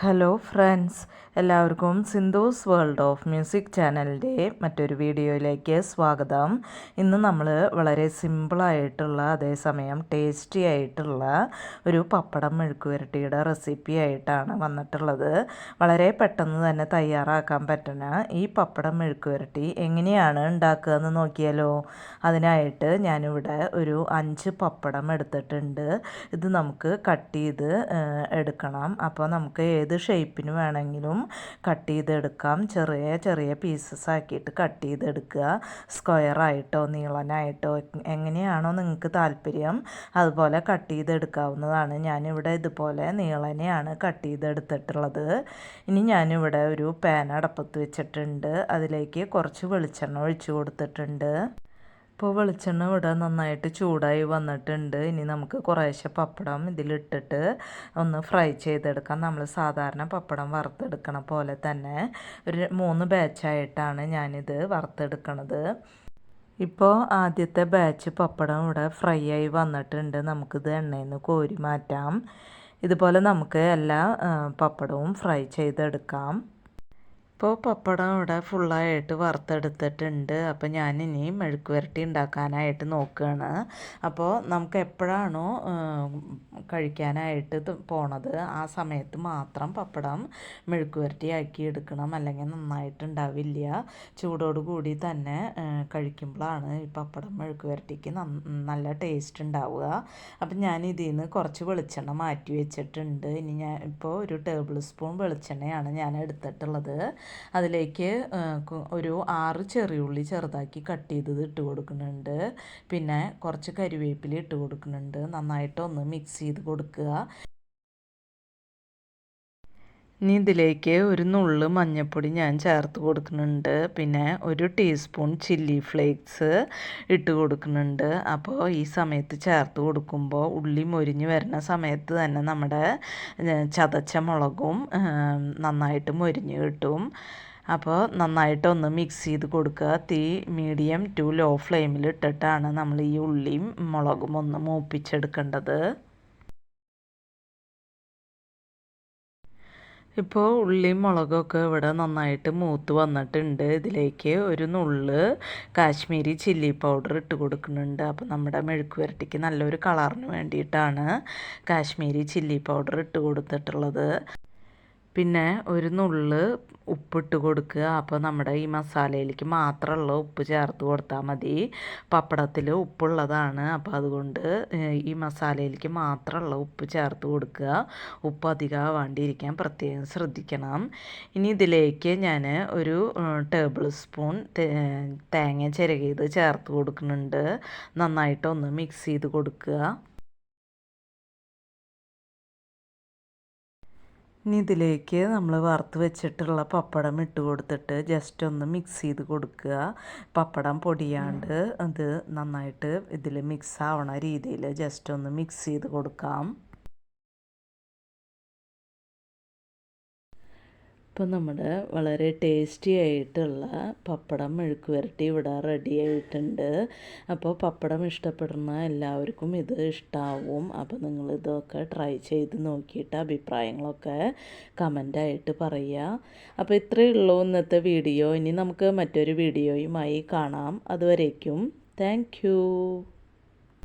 Hello friends, എല്ലാവർക്കും Sindhu's world of music ചാനലിൻ്റെ മറ്റൊരു വീഡിയോയിലേക്ക് സ്വാഗതം. ഇന്ന് നമ്മൾ വളരെ സിമ്പിളായിട്ടുള്ള അതേസമയം ടേസ്റ്റി ആയിട്ടുള്ള ഒരു പപ്പടം മെഴുക്കുവരട്ടിയുടെ റെസിപ്പി ആയിട്ടാണ് വന്നിട്ടുള്ളത്. വളരെ പെട്ടെന്ന് തന്നെ തയ്യാറാക്കാൻ പറ്റുന്ന ഈ പപ്പടം മെഴുക്കുവരട്ടി എങ്ങനെയാണ് ഉണ്ടാക്കുക എന്ന് നോക്കിയാലോ. അതിനായിട്ട് ഞാനിവിടെ ഒരു 5 പപ്പടം എടുത്തിട്ടുണ്ട്. ഇത് നമുക്ക് കട്ട് ചെയ്ത് എടുക്കണം. അപ്പോൾ നമുക്ക് ഏത് ഷേപ്പിന് വേണമെങ്കിലും കട്ട് ചെയ്തെടുക്കാം. ചെറിയ ചെറിയ പീസസ് ആക്കിയിട്ട് കട്ട് ചെയ്തെടുക്കുക. സ്ക്വയറായിട്ടോ നീളനായിട്ടോ എങ്ങനെയാണോ നിങ്ങൾക്ക് താല്പര്യം അതുപോലെ കട്ട് ചെയ്തെടുക്കാവുന്നതാണ്. ഞാനിവിടെ ഇതുപോലെ നീളനെയാണ് കട്ട് ചെയ്തെടുത്തിട്ടുള്ളത്. ഇനി ഞാനിവിടെ ഒരു പാൻ അടപ്പത്ത് വെച്ചിട്ടുണ്ട്. അതിലേക്ക് കുറച്ച് വെളിച്ചെണ്ണ ഒഴിച്ചു കൊടുത്തിട്ടുണ്ട്. ഇപ്പോൾ വെളിച്ചെണ്ണ ഇവിടെ നന്നായിട്ട് ചൂടായി വന്നിട്ടുണ്ട്. ഇനി നമുക്ക് കുറേശ്ശെ പപ്പടം ഇതിലിട്ടിട്ട് ഒന്ന് ഫ്രൈ ചെയ്തെടുക്കാം. നമ്മൾ സാധാരണ പപ്പടം വറുത്തെടുക്കണ പോലെ തന്നെ ഒരു 3 ബാച്ചായിട്ടാണ് ഞാനിത് വറുത്തെടുക്കണത്. ഇപ്പോൾ ആദ്യത്തെ ബാച്ച് പപ്പടം ഇവിടെ ഫ്രൈ ആയി വന്നിട്ടുണ്ട്. നമുക്കിത് എണ്ണയിൽ നിന്ന് കോരി മാറ്റാം. ഇതുപോലെ നമുക്ക് എല്ലാ പപ്പടവും ഫ്രൈ ചെയ്തെടുക്കാം. ഇപ്പോൾ പപ്പടം ഇവിടെ ഫുള്ളായിട്ട് വറുത്തെടുത്തിട്ടുണ്ട്. അപ്പോൾ ഞാനിനി മെഴുക്ക് വരട്ടി ഉണ്ടാക്കാനായിട്ട് നോക്കുകയാണ്. അപ്പോൾ നമുക്ക് എപ്പോഴാണോ കഴിക്കാനായിട്ട് പോണത് ആ സമയത്ത് മാത്രം പപ്പടം മെഴുക്ക് വരട്ടി ആക്കി എടുക്കണം, അല്ലെങ്കിൽ നന്നായിട്ടുണ്ടാവില്ല. ചൂടോട് കൂടി തന്നെ കഴിക്കുമ്പോഴാണ് ഈ പപ്പടം മെഴുക്ക് വരട്ടിക്ക് നല്ല ടേസ്റ്റ് ഉണ്ടാവുക. അപ്പം ഞാൻ ഇതിൽ നിന്ന് കുറച്ച് വെളിച്ചെണ്ണ മാറ്റി വെച്ചിട്ടുണ്ട്. ഇനി ഞാൻ ഇപ്പോൾ ഒരു ടേബിൾ സ്പൂൺ വെളിച്ചെണ്ണയാണ് ഞാൻ എടുത്തിട്ടുള്ളത്. അതിലേക്ക് ഒരു 6 ചെറിയുള്ളി ചെറുതാക്കി കട്ട് ചെയ്തത് ഇട്ട് കൊടുക്കുന്നുണ്ട്. പിന്നെ കുറച്ച് കരിവേപ്പില ഇട്ട് കൊടുക്കുന്നുണ്ട്. നന്നായിട്ടൊന്ന് മിക്സ് ചെയ്ത് കൊടുക്കുക. ഇനി ഇതിലേക്ക് ഒരു നുള്ള് മഞ്ഞൾപ്പൊടി ഞാൻ ചേർത്ത് കൊടുക്കുന്നുണ്ട്. പിന്നെ ഒരു ടീസ്പൂൺ ചില്ലി ഫ്ലേക്സ് ഇട്ട് കൊടുക്കുന്നുണ്ട്. അപ്പോൾ ഈ സമയത്ത് ചേർത്ത് കൊടുക്കുമ്പോൾ ഉള്ളി മൊരിഞ്ഞ് വരുന്ന സമയത്ത് തന്നെ നമ്മുടെ ചതച്ച മുളകും നന്നായിട്ട് മൊരിഞ്ഞ് കിട്ടും. അപ്പോൾ നന്നായിട്ടൊന്ന് മിക്സ് ചെയ്ത് കൊടുക്കുക. തീ മീഡിയം ടു ലോ ഫ്ലെയിമിൽ ഇട്ടിട്ടാണ് നമ്മൾ ഈ ഉള്ളിയും മുളകും ഒന്ന് മൂപ്പിച്ചെടുക്കേണ്ടത്. ഇപ്പോൾ ഉള്ളിയും മുളകൊക്കെ ഇവിടെ നന്നായിട്ട് മൂത്ത് വന്നിട്ടുണ്ട്. ഇതിലേക്ക് ഒരു നുള്ള് കാശ്മീരി ചില്ലി പൗഡർ ഇട്ട് കൊടുക്കുന്നുണ്ട്. അപ്പോൾ നമ്മുടെ മെഴുക്ക് വരട്ടിക്ക് നല്ലൊരു കളറിന് വേണ്ടിയിട്ടാണ് കാശ്മീരി ചില്ലി പൗഡർ ഇട്ട് കൊടുത്തിട്ടുള്ളത്. പിന്നെ ഒരു നുള്ള് ഉപ്പിട്ട് കൊടുക്കുക. അപ്പോൾ നമ്മുടെ ഈ മസാലയിലേക്ക് മാത്രമുള്ള ഉപ്പ് ചേർത്ത് കൊടുത്താൽ മതി. പപ്പടത്തിൽ ഉപ്പുള്ളതാണ്. അപ്പോൾ അതുകൊണ്ട് ഈ മസാലയിലേക്ക് മാത്രമുള്ള ഉപ്പ് ചേർത്ത് കൊടുക്കുക. ഉപ്പ് അധികം ആവാണ്ടിരിക്കാൻ പ്രത്യേകം ശ്രദ്ധിക്കണം. ഇനി ഇതിലേക്ക് ഞാൻ ഒരു ടേബിൾ സ്പൂൺ തേങ്ങ ചിരകിയത് ചേർത്ത് കൊടുക്കുന്നുണ്ട്. നന്നായിട്ടൊന്ന് മിക്സ് ചെയ്ത് കൊടുക്കുക. ഇനി ഇതിലേക്ക് നമ്മൾ വറുത്ത് വെച്ചിട്ടുള്ള പപ്പടം ഇട്ട് കൊടുത്തിട്ട് ജസ്റ്റ് ഒന്ന് മിക്സ് ചെയ്ത് കൊടുക്കുക. പപ്പടം പൊടിയാണ്ട് അത് നന്നായിട്ട് ഇതിൽ മിക്സ് ആവണ രീതിയിൽ ജസ്റ്റ് ഒന്ന് മിക്സ് ചെയ്ത് കൊടുക്കാം. ഇപ്പോൾ നമ്മുടെ വളരെ ടേസ്റ്റി ആയിട്ടുള്ള പപ്പടം മെഴുക്ക് വരട്ടി ഇവിടെ റെഡി ആയിട്ടുണ്ട്. അപ്പോൾ പപ്പടം ഇഷ്ടപ്പെടുന്ന എല്ലാവർക്കും ഇത് ഇഷ്ടമാവും. അപ്പോൾ നിങ്ങൾ ഇതൊക്കെ ട്രൈ ചെയ്ത് നോക്കിയിട്ട് അഭിപ്രായങ്ങളൊക്കെ കമൻ്റായിട്ട് പറയുക. അപ്പോൾ ഇത്രയേ ഉള്ളൂ ഇന്നത്തെ വീഡിയോ. ഇനി നമുക്ക് മറ്റൊരു വീഡിയോയുമായി കാണാം. അതുവരേക്കും താങ്ക് യു.